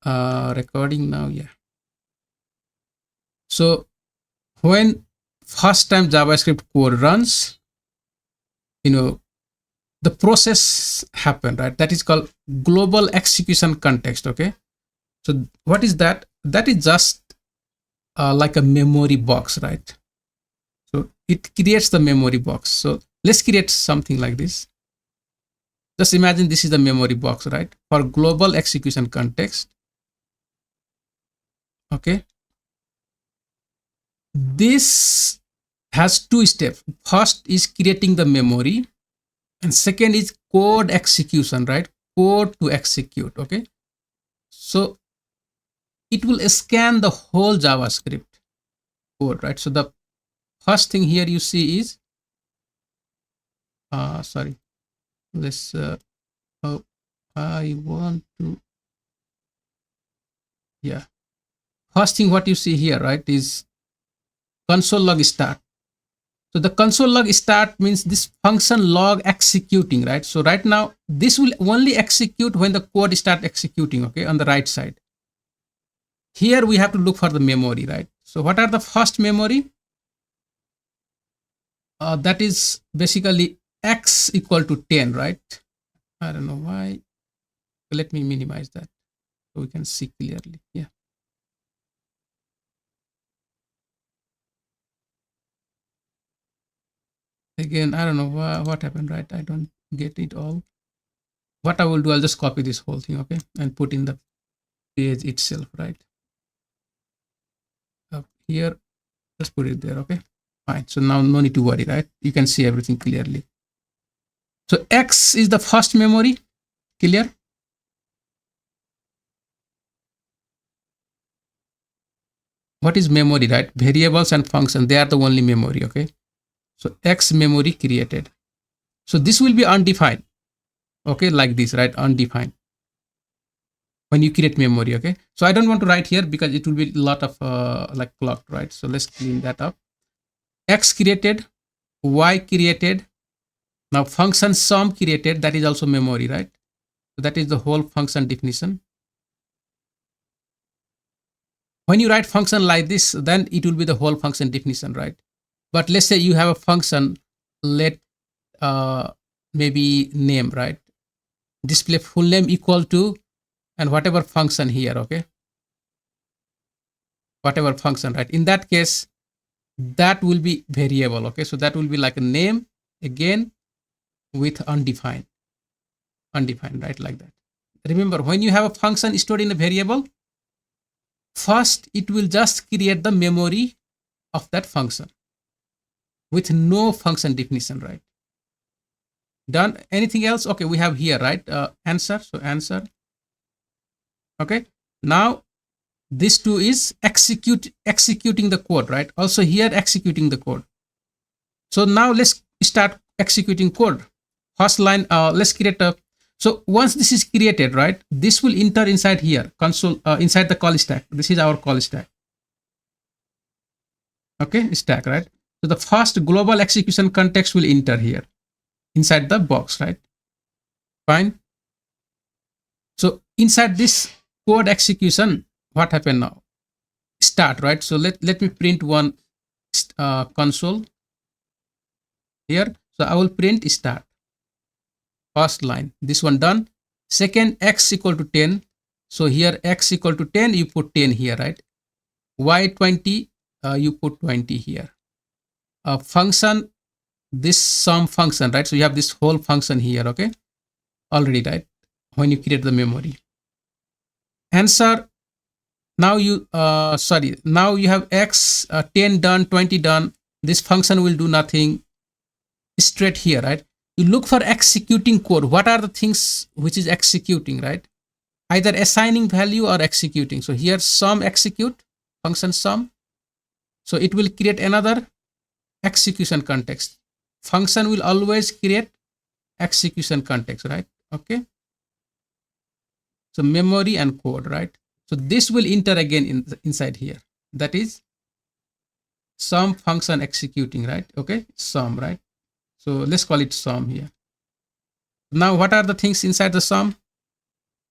recording now. Yeah. So when first time JavaScript code runs, the process happened, right? That is called global execution context. Okay. So what is that? That is just like a memory box, right? So it creates the memory box. So let's create something like this. Just imagine this is the memory box, right? For global execution context. Okay. This has two steps. First is creating the memory, and second is code execution, right? Code to execute. Okay. So it will scan the whole JavaScript code, right? So the first thing here you see is, sorry, this, oh, I want to, yeah. First thing what you see here, right, is console log start. So the console log start means this function log executing, right? So right now, this will only execute when the code start executing, okay, on the right side. Here we have to look for the memory, right? So what are the first memory? That is basically x equal to 10, right? I don't know why. Let me minimize that so we can see clearly. Yeah. Again, I don't know what happened, right? I don't get it all. What I will do, I'll just copy this whole thing, okay, and put in the page itself, right? Up here, just put it there, okay? Fine. So now no need to worry, right? You can see everything clearly. So X is the first memory, clear? What is memory, right? Variables and function, they are the only memory, okay? So X memory created. So this will be undefined, okay, like this, right? Undefined. When you create memory, okay? So I don't want to write here because it will be a lot of like clocked, right? So let's clean that up. X created, Y created. Now function sum created, that is also memory, right? So that is the whole function definition. When you write function like this, then it will be the whole function definition, right? But let's say you have a function, let maybe name, right? Display full name equal to, and whatever function here, okay? Whatever function, right? In that case, that will be variable, okay? So that will be like a name again with undefined, right? Like that. Remember, when you have a function stored in a variable, first it will just create the memory of that function with no function definition, right? Done. Anything else? Okay, we have here, right? Answer. So answer. Okay. Now this two is executing the code, right? Also here executing the code. So now let's start executing code. First line, let's create a, so once this is created, right, this will enter inside here, console, inside the call stack. This is our call stack. Okay, stack, right? So the first global execution context will enter here inside the box, right? Fine. So inside this code execution, what happened now? Start, right? So let me print one console here. So I will print start. First line, this one done. Second, x equal to 10. So here x equal to 10, you put 10 here, right? Y 20, you put 20 here. Function, this sum function, right? So you have this whole function here, okay? Already, right? When you create the memory. Answer, now you, now you have x, 10 done, 20 done. This function will do nothing straight here, right? You look for executing code. What are the things which is executing, right? Either assigning value or executing. So here sum execute, function sum. So it will create another execution context. Function will always create execution context, right? Okay. So memory and code, right? So this will enter again inside here. That is sum function executing, right? Okay, sum, right? So let's call it sum here. Now what are the things inside the sum?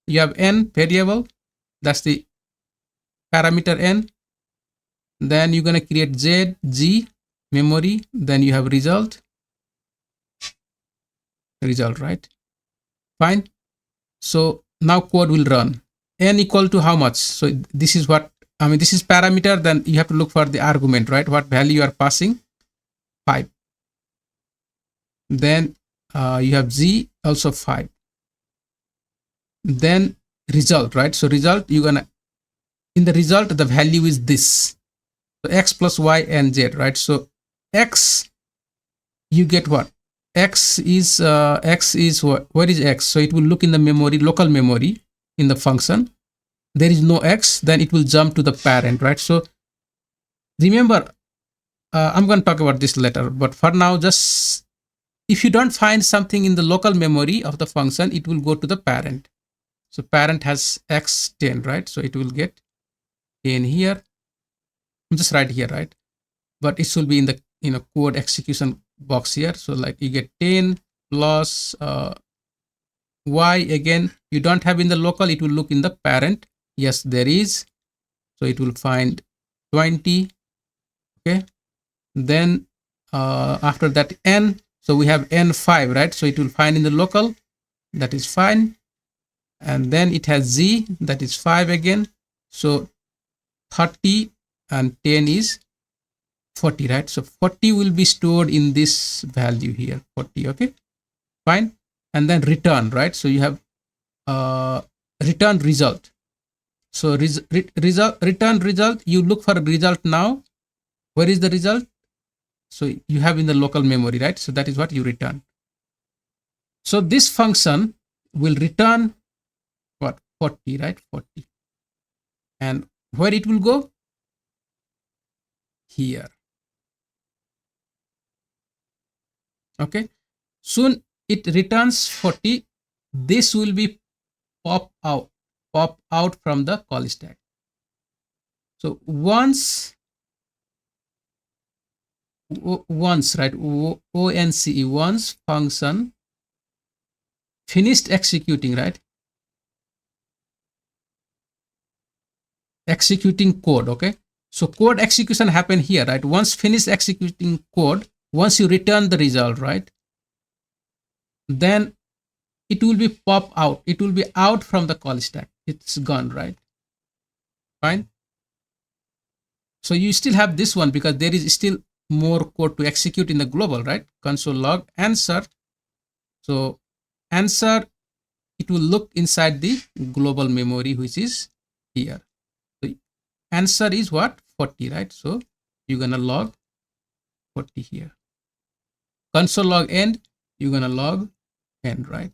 You have n variable, That's the parameter n. Then you're going to create z, g, memory. Then you have result, right? Fine. So now code will run. N equal to how much? So this is what, I mean, this is parameter. Then you have to look for the argument, right? What value you are passing? 5. Then you have z also 5. Then result, right? So result, you're gonna, in the result, the value is this. So x plus y and z, right? So x, you get what? X is what? Where is x? So it will look in the memory, local memory, in the function. There is no x, then it will jump to the parent, right? So remember, I'm going to talk about this later, but for now, just if you don't find something in the local memory of the function, it will go to the parent. So parent has x 10, right? So it will get 10 here. I'm just right here, right? But it should be in the code execution box here. So like you get 10 plus y again. You don't have in the local, it will look in the parent. Yes, there is. So it will find 20. Okay. Then after that n, so we have n5, right? So it will find in the local, that is fine. And then it has z, that is 5 again. So 30 and 10 is 40, right? So 40 will be stored in this value here, 40. Okay, fine. And then return, right? So you have return result. So return result, you look for a result now. Where is the result? So you have in the local memory, right? So that is what you return. So this function will return what? 40, right? 40. And where it will go? Here. Okay. Soon it returns 40. This will be pop out from the call stack. So once, right? ONCE, once function finished executing, right? Executing code. Okay. So code execution happen here, right? Once finished executing code, once you return the result, right? Then it will be pop out. It will be out from the call stack. It's gone, right? Fine. So you still have this one because there is still more code to execute in the global, right? Console log answer. So answer, it will look inside the global memory, which is here. So answer is what? 40, right? So you're going to log 40 here. Console log end, you're going to log end, right?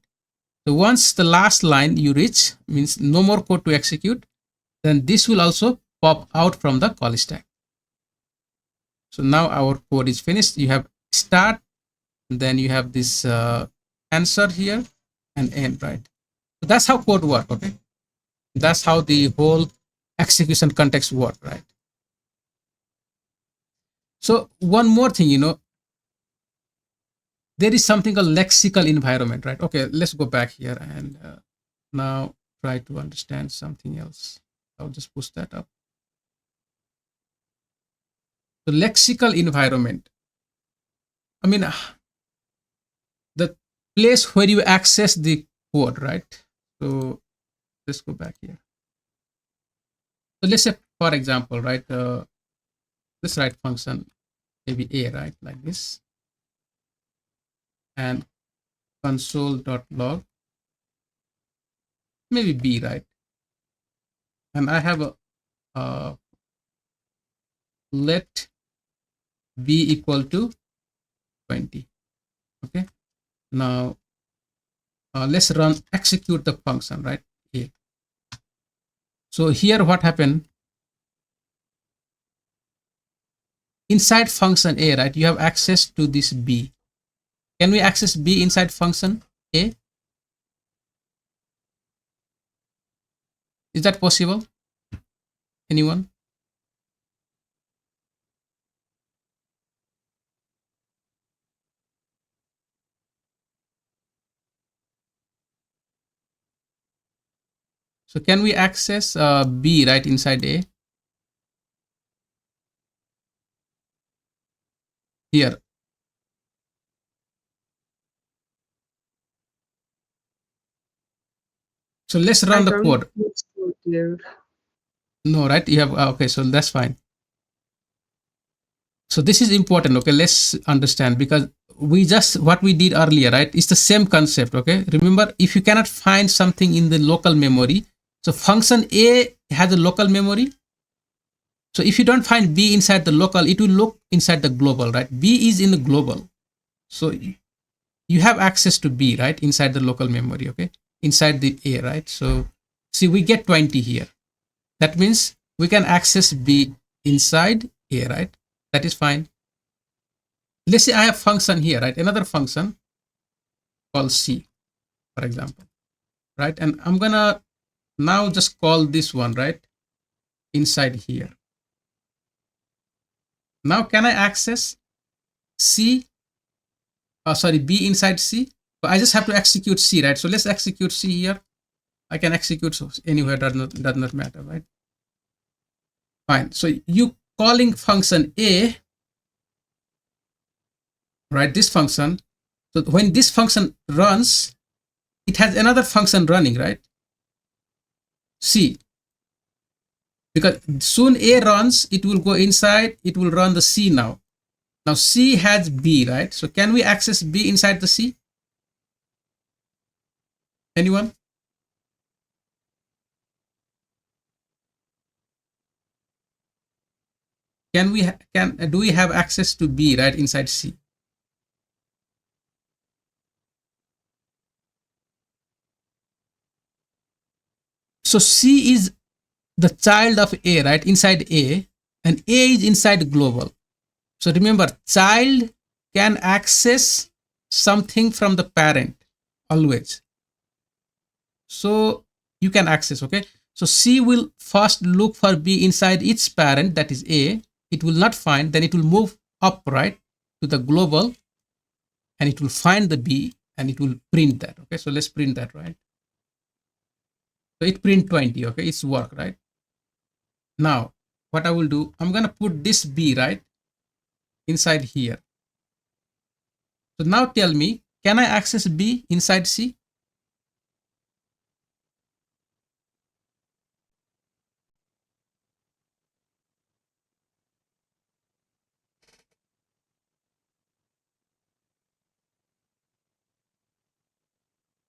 So once the last line you reach, means no more code to execute, then this will also pop out from the call stack. So now our code is finished. You have start, then you have this answer here and end, right? So that's how code work. Okay, that's how the whole execution context work, right? So one more thing, there is something called lexical environment, right? Okay, let's go back here and now try to understand something else. I'll just push that up. The lexical environment, I mean, the place where you access the code, right? So let's go back here. So let's say, for example, right, let's write function maybe a, right, like this, and console.log maybe b, right? And I have a let b equal to 20. Okay, now let's execute the function, right? A. So here what happened, inside function a, right, you have access to this b. Can we access b inside function a? Is that possible? Anyone? So can we access B right inside A? Here. So let's run the don't code. think so, dear. No, right? You have okay, so that's fine. So this is important. Okay, let's understand, because we just what we did earlier, right? It's the same concept. Okay, remember, if you cannot find something in the local memory, so function A has a local memory. So if you don't find B inside the local, it will look inside the global, right? B is in the global. So you have access to B, right? Inside the local memory, okay? Inside the A, right? So see, we get 20 here. That means we can access B inside A, right? That is fine. Let's say I have function here, right? Another function called C, for example, right? And I'm gonna now just call this one, right? Inside here. Now can I access C? Sorry, B inside C? But I just have to execute C, right? So let's execute C here. I can execute anywhere, does not matter, right? Fine. So you calling function A, right? This function. So when this function runs, it has another function running, right? C. Because soon A runs, it will go inside, it will run the C now. Now C has B, right? So can we access B inside the C? Anyone? Do we have access to B right inside C? So C is the child of A, right? Inside A, and A is inside global. So remember, child can access something from the parent always. So you can access, okay? So C will first look for B inside its parent, that is A. It will not find, then it will move up, right, to the global, and it will find the B and it will print that, okay? So let's print that, right? So it print 20, okay? It's work, right? Now, what I will do, I'm gonna put this B, right, inside here. So now tell me, can I access B inside C?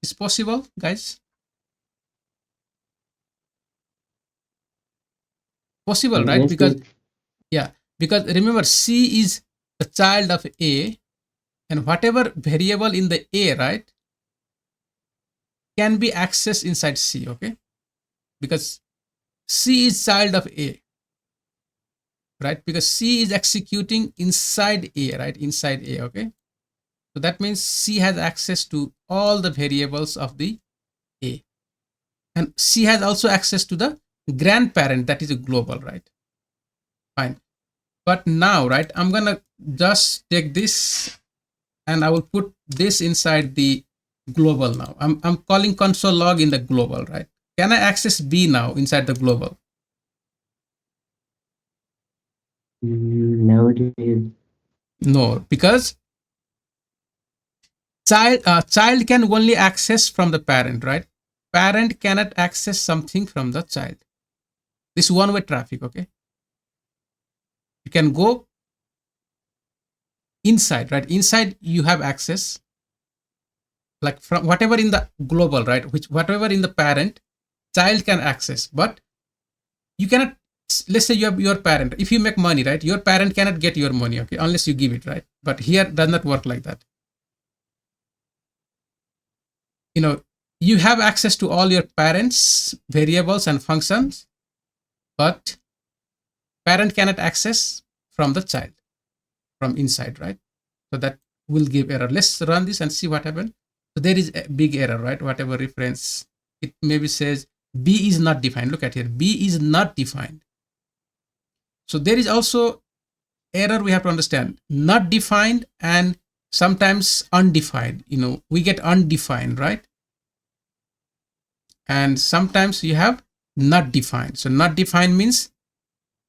It's possible, guys? Possible, right? Yes, Because, yes. yeah, because remember, C is the child of A, and whatever variable in the A, right, can be accessed inside C, okay? Because C is child of A, right? Because C is executing inside A, right? Inside A, okay? So that means C has access to all the variables of the A. And C has also access to the grandparent, that is a global, right? Fine. But now, right, I'm gonna just take this and I will put this inside the global now. I'm calling console log in the global, right? Can I access B now inside the global? No, dear. No, because child can only access from the parent, right? Parent cannot access something from the child. This one-way traffic, okay? You can go inside, right? Inside you have access, like from whatever in the global, right? Which whatever in the parent, child can access, but you cannot. Let's say you have your parent. If you make money, right, your parent cannot get your money, okay, unless you give it, right? But here does not work like that. You know, you have access to all your parents' variables and functions, but parent cannot access from the child, from inside, right? So that will give error. Let's run this and see what happens. So there is a big error, right? Whatever reference, it maybe says B is not defined. Look at here, B is not defined. So there is also error we have to understand, not defined and sometimes undefined. You know, we get undefined, right? and sometimes you have not defined. So not defined means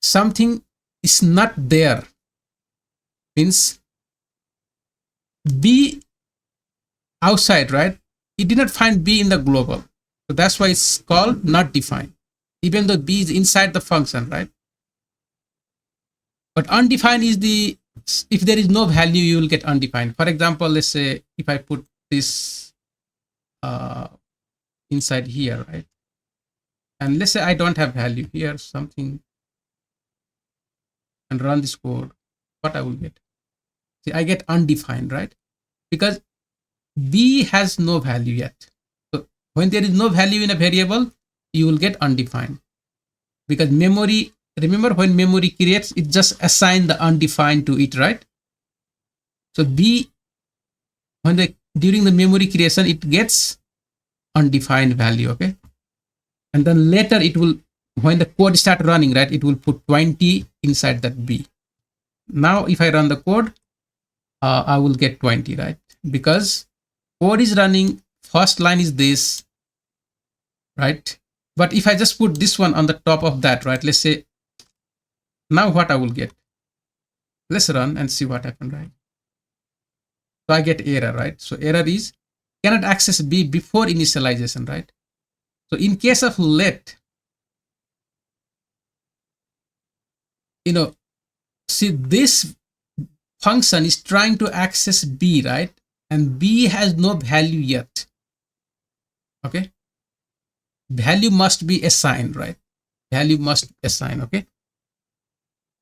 something is not there, means B outside, right? It did not find B in the global. So that's why it's called not defined, even though B is inside the function, right? But undefined is if there is no value, you will get undefined. For example, let's say if I put this inside here, right? And let's say I don't have value here, something, and run this code, what I will get? See, I get undefined, right? Because B has no value yet. So when there is no value in a variable, you will get undefined. Because memory, remember when memory creates, it just assigns the undefined to it, right? So B, during the memory creation, it gets undefined value, okay? And then later it will, when the code start running, right, it will put 20 inside that B. Now if I run the code, I will get 20, right? Because code is running, first line is this, right? But if I just put this one on the top of that, right, let's say, now what I will get? Let's run and see what happened, right? So I get error, right? So error is cannot access B before initialization, right? So in case of let, see, this function is trying to access B, right? And B has no value yet. Okay. Value must be assigned, right? Value must assign, okay?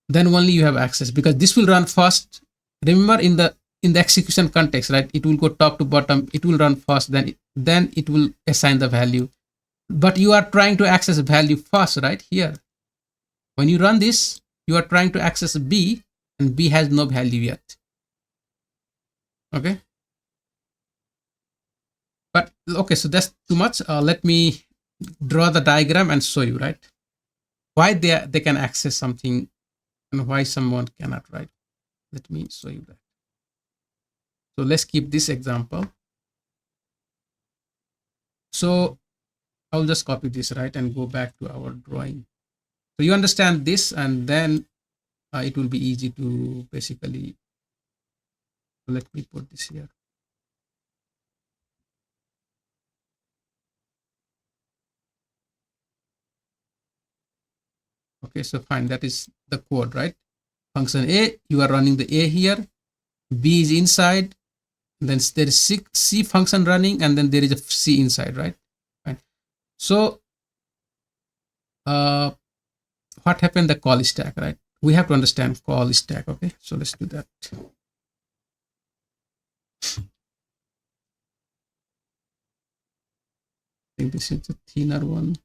Then only you have access, because this will run first. Remember in the execution context, right? It will go top to bottom. It will run first, then it will assign the value. But you are trying to access value first, right? Here, when you run this, you are trying to access B, and B has no value yet. Okay. But okay, so that's too much. Let me draw the diagram and show you, right? Why they can access something and why someone cannot, right? Let me show you that. So let's keep this example. So I'll just copy this, right, and go back to our drawing. So you understand this, and then it will be easy to basically, let me put this here. Okay, so fine, that is the code, right? Function A, you are running the A here, B is inside, then there is C function running, and then there is a C inside, right? Fine. So what happened, the call stack, right? We have to understand call stack, okay? So let's do that. I think this is the thinner one.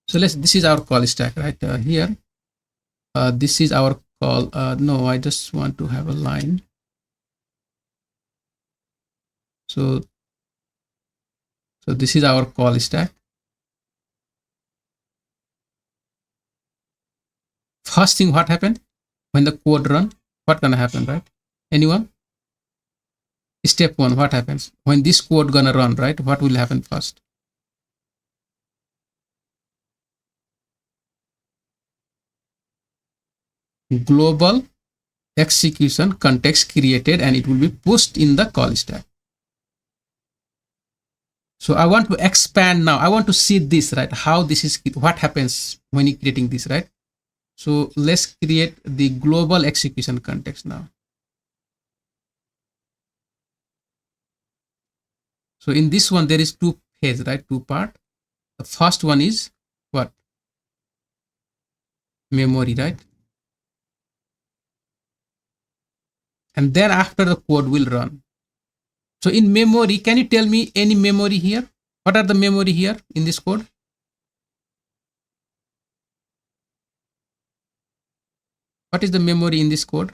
So this is our call stack, right? Here, this is our call. No, I just want to have a line. So this is our call stack. First thing, what happened when the code run? What gonna happen, right? Anyone? Step one, what happens when this code gonna run, right? What will happen first? Global execution context created, and it will be pushed in the call stack. So I want to expand now. I want to see this, right? How this is, what happens when you're creating this, right? So let's create the global execution context now. So in this one, there is two phases, right? Two part. The first one is what? Memory, right? And then after the code will run. So in memory, can you tell me any memory here? What are the memory here in this code? What is the memory in this code?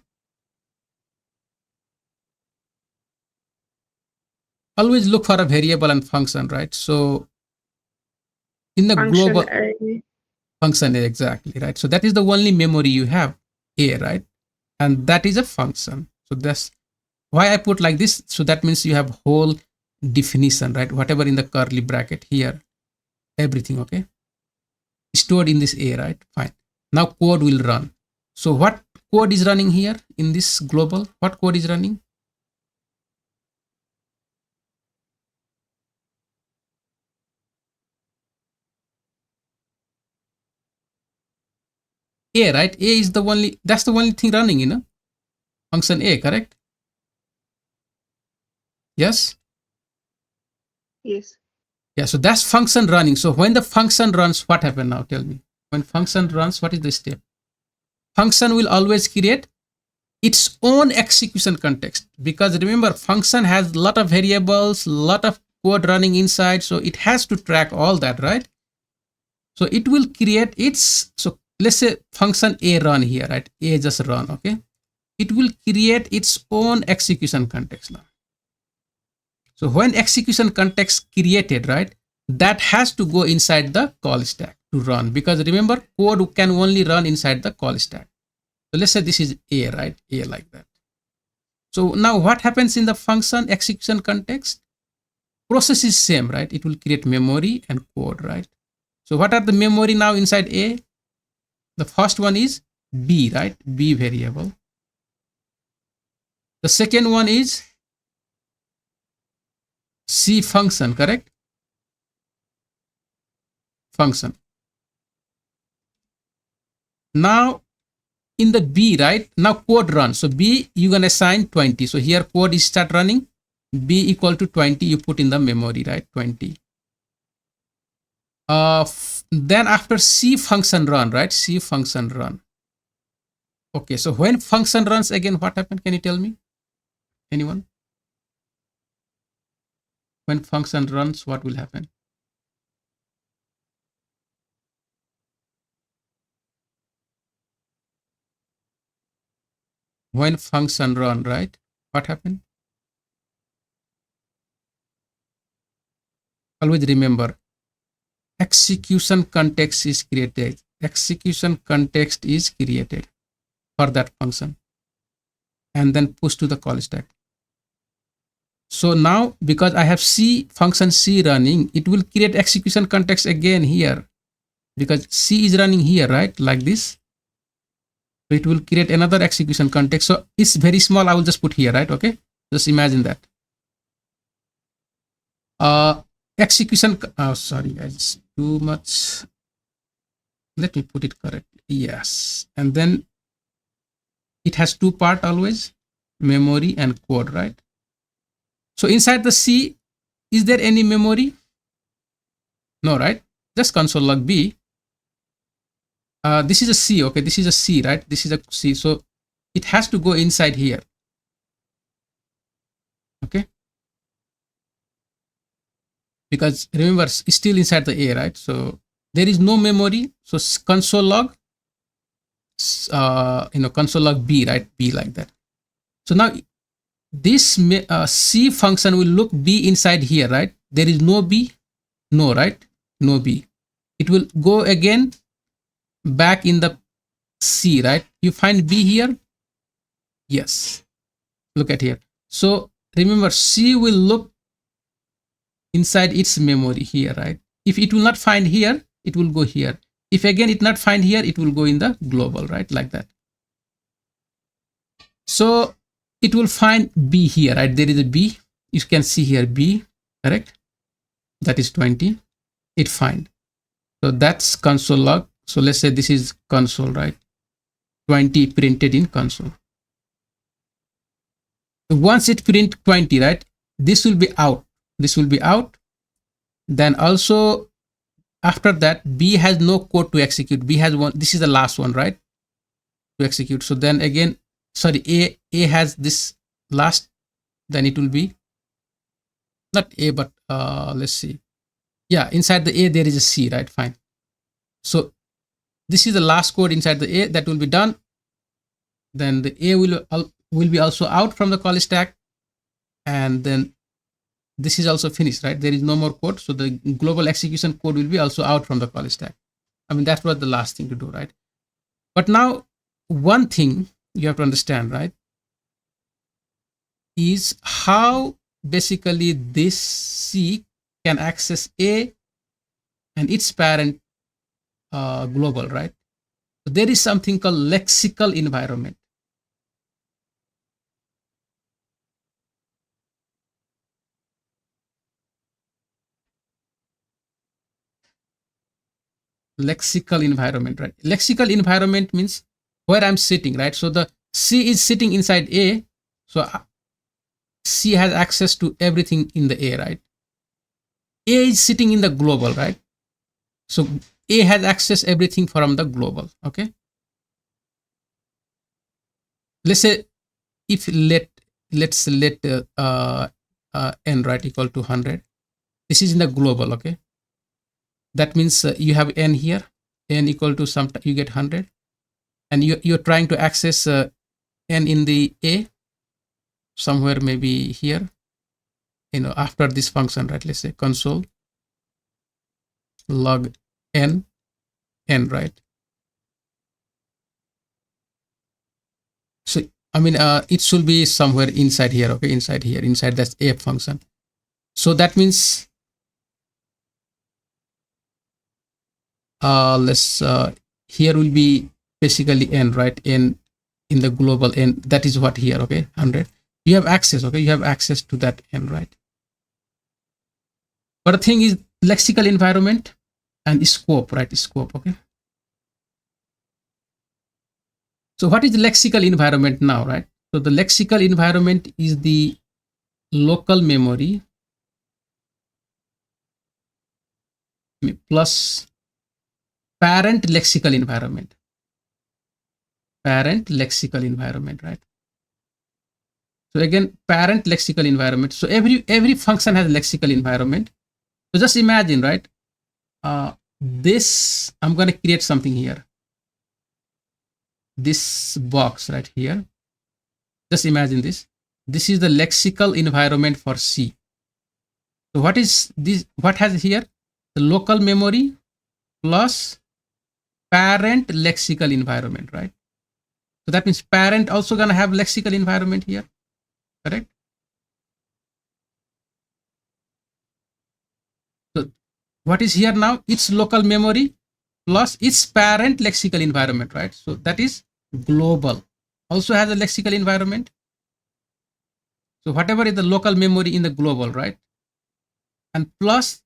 Always look for a variable and function, right? So in the Function global array. function, exactly, right? So that is the only memory you have, A, right? And that is a function. So that's why I put like this. So that means you have whole definition, right? Whatever in the curly bracket here, everything, okay, stored in this A, right? Fine. Now code will run. So what code is running here in this global? What code is running? A, right? A is the only, that's the only thing running, function A, correct? Yes? Yes. Yeah, so that's function running. So when the function runs, what happens now? Tell me. When function runs, what is the step? Function will always create its own execution context, because remember, function has a lot of variables, lot of code running inside, so it has to track all that, right? So it will create its, so let's say function A run here, right? A just run, okay? It will create its own execution context now. So when execution context created, right, that has to go inside the call stack to run, because remember, code can only run inside the call stack. So let's say this is A, right? A like that. So now what happens in the function execution context? Process is same, right? It will create memory and code, right? So what are the memory now inside A? The first one is B, right? B variable. The second one is C function, correct? Function. Now in the B, right? Now code runs. So B, you can assign 20. So here code is start running. B equal to 20, you put in the memory, right? 20. Then after C function run, right? C function run. Okay, so when function runs again, what happened? Can you tell me? Anyone? When function runs, what will happen? When function run, right? What happened? Always remember, execution context is created. Execution context is created for that function and then push to the call stack. So now because I have C function C running, it will create execution context again here, because C is running here, right? Like this. So it will create another execution context. So it's very small. I will just put here, right? Okay. Just imagine that. Execution. Oh, sorry, guys. Too much. Let me put it correctly. Yes. And then it has two parts always, memory and code, right? So inside the C, is there any memory? No, right? Just console log B. This is a C, okay? This is a C, right? This is a C. So it has to go inside here. Okay? Because remember, it's still inside the A, right? So there is no memory. So console log, console log B, right? B like that. So now this C function will look B inside here, right? There is no B, no, right? No B. It will go again back in the C, right? You find B here? Yes. Look at here. So remember, C will look inside its memory here, right? If it will not find here, it will go here. If again it not find here, it will go in the global, right? Like that. So it will find B here, right? There is a B. You can see here B, correct? That is 20. It find. So that's console log. So let's say this is console, right? 20 printed in console. Once it print 20, right? This will be out. This will be out. Then also after that, B has no code to execute. B has one. This is the last one, right? To execute. So then again, sorry, A has this last. Then it will be not A, but let's see. Yeah, inside the A there is a C, right? Fine. So this is the last code inside the A that will be done. Then the A will be also out from the call stack, and then this is also finished, right? There is no more code. So the global execution code will be also out from the call stack. I mean, that's what the last thing to do, right? But now one thing you have to understand, right, is how basically this C can access A and its parent global, right? So there is something called lexical environment. Lexical environment, right? Lexical environment means where I'm sitting, right? So the C is sitting inside A, so C has access to everything in the A, right? A is sitting in the global, right? So A has access everything from the global. Okay. Let's say if let's let n right equal to 100. This is in the global. Okay. That means you have n here, n equal to some, you get 100, and you're trying to access n in the A somewhere, maybe here, after this function, right? Let's say console log n, right? So I mean, it should be somewhere inside here. Okay, inside here, inside that AF function. So that means let's here will be basically n, right? N in the global n, that is what here. Okay, 100. You have access. Okay, you have access to that n, right? But the thing is lexical environment and scope, right? Scope. Okay. So what is the lexical environment now, right? So the lexical environment is the local memory plus parent lexical environment. Parent lexical environment, right? So again, parent lexical environment. So every function has a lexical environment. So just imagine, right? This, I'm going to create something here. This box right here. Just imagine this. This is the lexical environment for C. So what is this? What has here? The local memory plus parent lexical environment, right? So that means parent also going to have lexical environment here, correct? So what is here now? It's local memory plus its parent lexical environment, right? So that is global. Also has a lexical environment. So whatever is the local memory in the global, right? And plus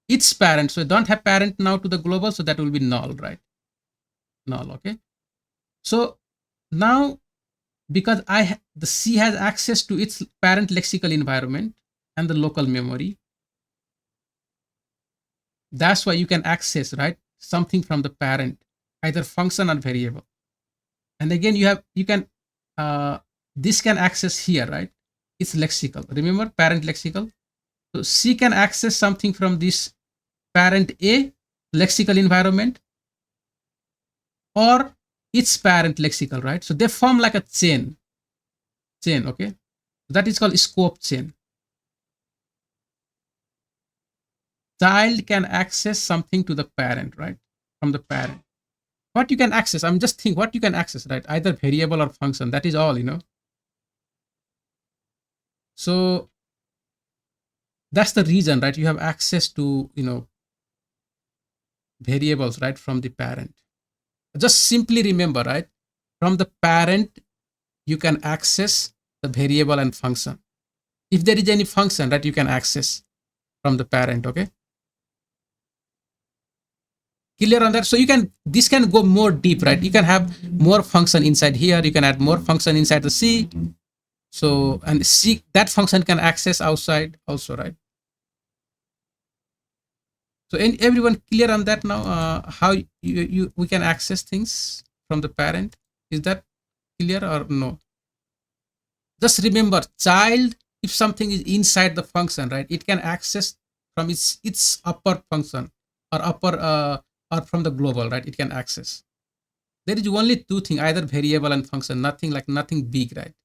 its parent. So don't have parent now to the global, so that will be null, right? Null, okay? So now, because the C has access to its parent lexical environment and the local memory, that's why you can access, right, something from the parent, either function or variable. And again, you can this can access here, right? It's lexical. Remember, parent lexical. So C can access something from this parent A lexical environment or its parent lexical, right? So they form like a chain, okay? That is called scope chain. Child can access something to the parent, right? From the parent. What you can access, I'm just thinking what you can access, right? Either variable or function, that is all. So that's the reason, right? You have access to, variables, right, from the parent. Just simply remember, right? From the parent, you can access the variable and function. If there is any function, right, you can access from the parent, okay? Clear on that? So this can go more deep, right? You can have more function inside here. You can add more function inside the C. So, and C, that function can access outside also, right? So everyone clear on that now? How we can access things from the parent? Is that clear or no? Just remember, child, if something is inside the function, right, it can access from its upper function or upper or from the global, right? It can access. There is only two things, either variable and function, nothing big, right?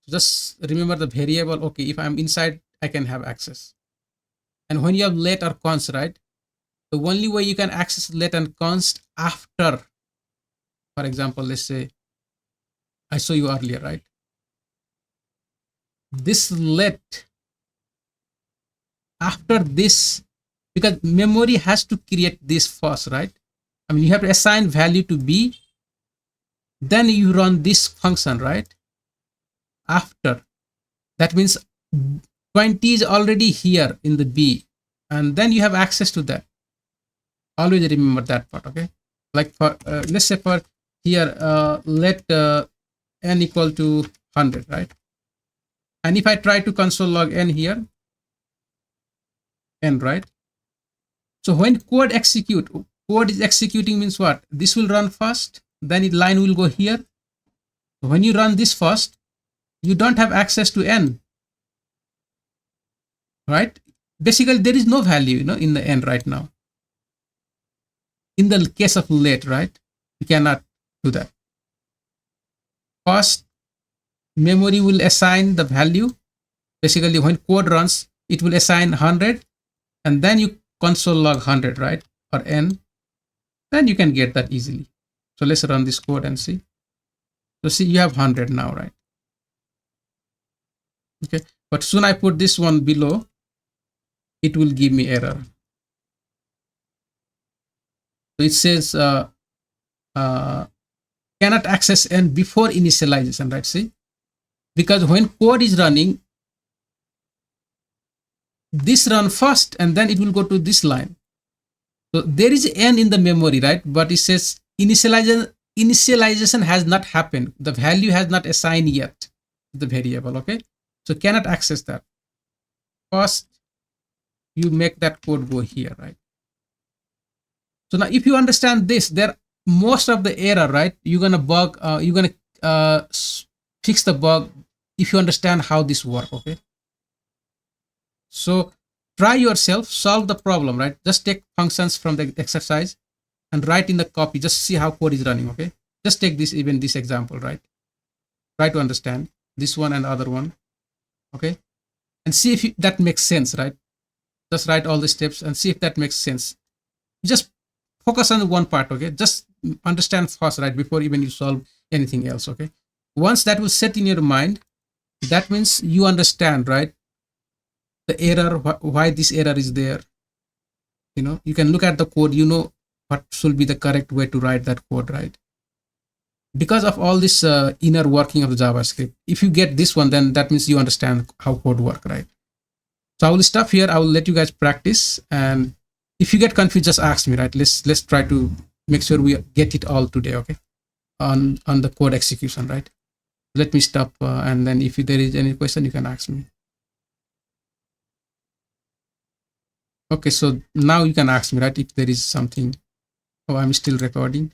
So just remember the variable. Okay, if I'm inside, I can have access. And when you have let or const, right, the only way you can access let and const after, for example, let's say I saw you earlier, right? this let after this, because memory has to create this first, right? I mean, you have to assign value to b, then you run this function, right? After that means 20 is already here in the b, and then you have access to that. Always remember that part, okay? Like for let's say for here, let n equal to 100, right? And if I try to console log n here, n, right? So when code is executing means what? This will run first, then it line will go here. When you run this first, you don't have access to n, right? Basically, there is no value, in the n right now. In the case of let, right? You cannot do that. First, memory will assign the value. Basically, when code runs, it will assign 100, and then you console log 100, right? Or n. Then you can get that easily. So let's run this code and see. So see, you have 100 now, right? Okay, but soon I put this one below, it will give me error. So it says cannot access n before initialization, right? See, because when code is running, this run first and then it will go to this line. So there is n in the memory, right? But it says initialization has not happened. The value has not assigned yet to the variable, okay? So cannot access that. First, you make that code go here, right? So now if you understand this, there most of the error, right? You're gonna fix the bug if you understand how this works, okay? So try yourself, solve the problem, right? Just take functions from the exercise and write in the copy. Just see how code is running, okay? Just take this example, right? Try to understand this one and the other one, okay? And see if that makes sense, right? Just write all the steps and see if that makes sense. Just focus on one part, okay? Just understand first, right? Before even you solve anything else, okay? Once that will set in your mind, that means you understand, right? The error, why this error is there. You can look at the code, what should be the correct way to write that code, right? Because of all this inner working of the JavaScript, if you get this one, then that means you understand how code work, right? So I will stop here. I will let you guys practice, and if you get confused, just ask me, right? Let's try to make sure we get it all today, okay? On the code execution, right? Let me stop, and then if there is any question, you can ask me. Okay, so now you can ask me, right? If there is something. Oh, I'm still recording.